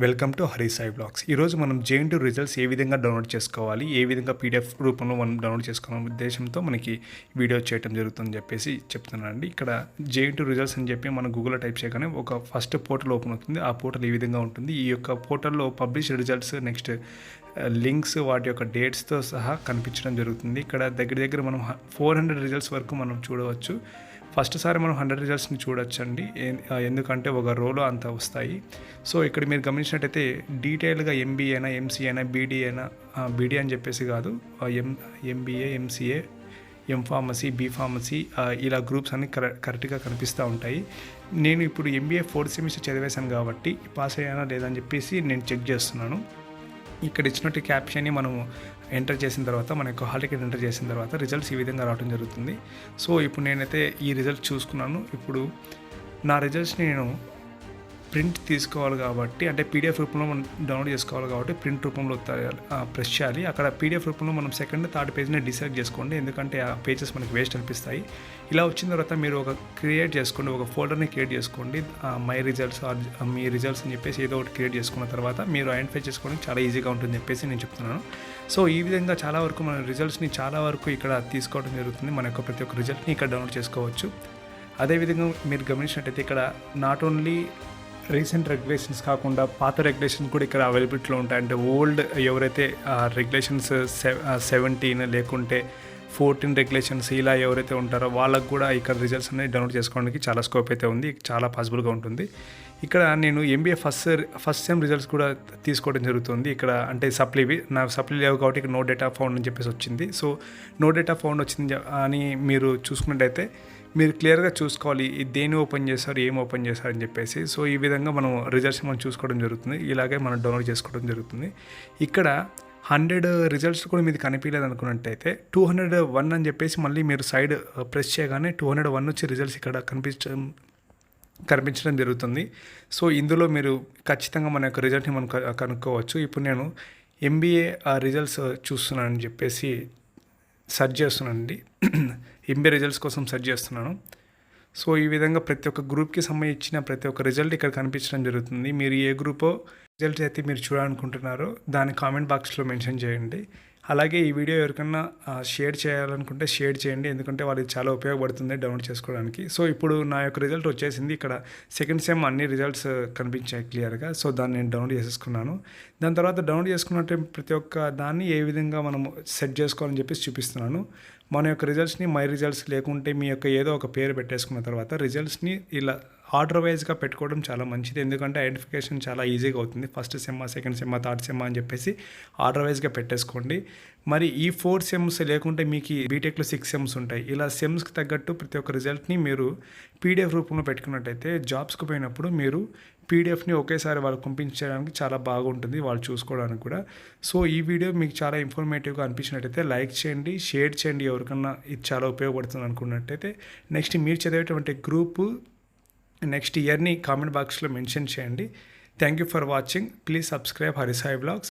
Welcome to Hari Sai blogs. ఈరోజు మనం JNTU results ఏ విధంగా డౌన్లోడ్ చేసుకోవాలి, ఏ విధంగా PDF రూపంలో మనం డౌన్లోడ్ చేసుకోవాలనే ఉద్దేశంతో మనకి వీడియో చేయడం జరుగుతుందని చెప్పేసి చెప్తున్నానండి. ఇక్కడ JNTU రిజల్ట్స్ అని చెప్పి మనం గూగుల్లో టైప్ చేయగానే ఒక ఫస్ట్ పోర్టల్ ఓపెన్ అవుతుంది. ఆ పోర్టల్ ఈ విధంగా ఉంటుంది. ఈ యొక్క పోర్టల్లో పబ్లిష్ రిజల్ట్స్, నెక్స్ట్ లింక్స్, వాటి యొక్క డేట్స్తో సహా కనిపించడం జరుగుతుంది. ఇక్కడ దగ్గర మనం 400 రిజల్ట్స్ వరకు మనం చూడవచ్చు. ఫస్ట్ సారి మనం 100 రిజల్ట్స్ని చూడొచ్చండి, ఎందుకంటే ఒక రోలో అంత వస్తాయి. సో ఇక్కడ మీరు గమనించినట్టయితే డీటెయిల్గా MBA అయినా, MCA అయినా, BD అయినా, BD అని చెప్పేసి కాదు, MBA, MCA, M.Pharmacy, B.Pharmacy, ఇలా గ్రూప్స్ అన్ని కరెక్ట్గా కనిపిస్తూ ఉంటాయి. నేను ఇప్పుడు MBA 4th సెమిస్టర్ చదివేశాను కాబట్టి పాస్ అయ్యానా లేదని చెప్పేసి నేను చెక్ చేస్తున్నాను. ఇక్కడ ఇచ్చినట్టు క్యాప్షన్ని మనము ఎంటర్ చేసిన తర్వాత, మన యొక్క హాల్ టికెట్ ఎంటర్ చేసిన తర్వాత రిజల్ట్స్ ఈ విధంగా రావడం జరుగుతుంది. సో ఇప్పుడు నేనైతే ఈ రిజల్ట్ చూసుకున్నాను. ఇప్పుడు నా రిజల్ట్స్ని నేను ప్రింట్ తీసుకోవాలి కాబట్టి, అంటే PDF రూపంలో మనం డౌన్లోడ్ చేసుకోవాలి కాబట్టి ప్రింట్ రూపంలో ప్రెస్ చేయాలి. అక్కడ PDF రూపంలో మనం సెకండ్, థర్డ్ పేజ్ని డిసైడ్ చేసుకోండి, ఎందుకంటే ఆ పేజెస్ మనకి వేస్ట్ అనిపిస్తాయి. ఇలా వచ్చిన తర్వాత మీరు ఒక క్రియేట్ చేసుకోండి, ఒక ఫోల్డర్ని క్రియేట్ చేసుకోండి. మై రిజల్ట్స్ ఆర్ మీ రిజల్ట్స్ అని చెప్పేసి ఏదో ఒకటి క్రియేట్ చేసుకున్న తర్వాత మీరు ఐడెంటిఫై చేసుకోవడానికి చాలా ఈజీగా ఉంటుందని చెప్పేసి నేను చెప్తున్నాను. సో ఈ విధంగా చాలా వరకు మన రిజల్ట్స్ని చాలా వరకు ఇక్కడ తీసుకోవడం జరుగుతుంది. మన యొక్క ప్రతి ఒక్క రిజల్ట్ని ఇక్కడ డౌన్లోడ్ చేసుకోవచ్చు. అదేవిధంగా మీరు గమనించినట్టయితే ఇక్కడ నాట్ ఓన్లీ రీసెంట్ రెగ్యులేషన్స్ కాకుండా పాత రెగ్యులేషన్స్ కూడా ఇక్కడ అవైలబిలిటీలో ఉంటాయి. అంటే ఓల్డ్ ఎవరైతే రెగ్యులేషన్స్ 17 లేకుంటే 14 రెగ్యులేషన్స్ ఇలా ఎవరైతే ఉంటారో వాళ్ళకు కూడా ఇక్కడ రిజల్ట్స్ అనేది డౌన్లోడ్ చేసుకోవడానికి చాలా స్కోప్ అయితే ఉంది, చాలా పాసిబుల్గా ఉంటుంది. ఇక్కడ నేను MBA ఫస్ట్ సెమ్ రిజల్ట్స్ కూడా తీసుకోవడం జరుగుతుంది. ఇక్కడ అంటే సప్లీవి నా సప్లీ లేవు కాబట్టి ఇక్కడ నో డేటా ఫౌండ్ అని చెప్పేసి వచ్చింది. సో నో డేటా ఫౌండ్ వచ్చింది అని మీరు చూసుకున్నట్టయితే మీరు క్లియర్గా చూసుకోవాలి దేన్ని ఓపెన్ చేస్తారు, ఏం ఓపెన్ చేస్తారు అని చెప్పేసి. సో ఈ విధంగా మనం రిజల్ట్స్ మనం చూసుకోవడం జరుగుతుంది. ఇలాగే మనం డౌన్లోడ్ చేసుకోవడం జరుగుతుంది. ఇక్కడ 100 రిజల్ట్స్ కూడా మీకు కనిపించలేదు అనుకున్నట్టయితే 201 అని చెప్పేసి మళ్ళీ మీరు సైడ్ ప్రెస్ చేయగానే 201 వచ్చి రిజల్ట్స్ ఇక్కడ కనిపించడం జరుగుతుంది. సో ఇందులో మీరు ఖచ్చితంగా మన యొక్క రిజల్ట్ని మనం కనుక్కోవచ్చు. ఇప్పుడు నేను MBA రిజల్ట్స్ చూస్తున్నానని చెప్పేసి సెర్చ్ చేస్తున్నానండి. MBA రిజల్ట్స్ కోసం సెర్చ్ చేస్తున్నాను. సో ఈ విధంగా ప్రతి ఒక్క గ్రూప్కి సంబంధించిన ప్రతి ఒక్క రిజల్ట్ ఇక్కడ కనిపించడం జరుగుతుంది. మీరు ఏ గ్రూపో రిజల్ట్ అయితే మీరు చూడాలనుకుంటున్నారో దాన్ని కామెంట్ బాక్స్లో మెన్షన్ చేయండి. అలాగే ఈ వీడియో ఎవరికన్నా షేర్ చేయాలనుకుంటే షేర్ చేయండి, ఎందుకంటే వాళ్ళకి చాలా ఉపయోగపడుతుంది డౌన్లోడ్ చేసుకోవడానికి. సో ఇప్పుడు నా యొక్క రిజల్ట్ వచ్చేసింది. ఇక్కడ సెకండ్ సెమ్ అన్ని రిజల్ట్స్ కనిపించాయి క్లియర్గా. సో దాన్ని నేను డౌన్లోడ్ చేసేసుకున్నాను. దాని తర్వాత డౌన్లోడ్ చేసుకున్నట్టు ప్రతి ఒక్క దాన్ని ఏ విధంగా మనం సెట్ చేసుకోవాలని చెప్పేసి చూపిస్తున్నాను. మన యొక్క రిజల్ట్స్ని మై రిజల్ట్స్ లేకుంటే మీ యొక్క ఏదో ఒక పేరు పెట్టేసుకున్న తర్వాత రిజల్ట్స్ని ఇలా ఆర్డర్ వైజ్గా పెట్టుకోవడం చాలా మంచిది, ఎందుకంటే ఐడెంటిఫికేషన్ చాలా ఈజీగా అవుతుంది. First sem, second sem, third sem అని చెప్పేసి ఆర్డర్ వైజ్గా పెట్టేసుకోండి. మరి ఈ 4 సెమ్స్ లేకుంటే మీకు బీటెక్లో 6 సెమ్స్ ఉంటాయి. ఇలా సెమ్స్కి తగ్గట్టు ప్రతి ఒక్క రిజల్ట్ని మీరు PDF రూపంలో పెట్టుకున్నట్టయితే జాబ్స్కి పోయినప్పుడు మీరు PDFని ఒకేసారి వాళ్ళకి పంపించడానికి చాలా బాగుంటుంది, వాళ్ళు చూసుకోవడానికి కూడా. సో ఈ వీడియో మీకు చాలా ఇన్ఫర్మేటివ్గా అనిపించినట్టయితే లైక్ చేయండి, షేర్ చేయండి. ఎవరికన్నా ఇది చాలా ఉపయోగపడుతుంది అనుకున్నట్టయితే నెక్స్ట్ మీరు చదివేటువంటి గ్రూపు నెక్స్ట్ ఇయర్ని కామెంట్ బాక్స్లో మెన్షన్ చేయండి. Thank you for watching. Please subscribe Hari Sai blogs.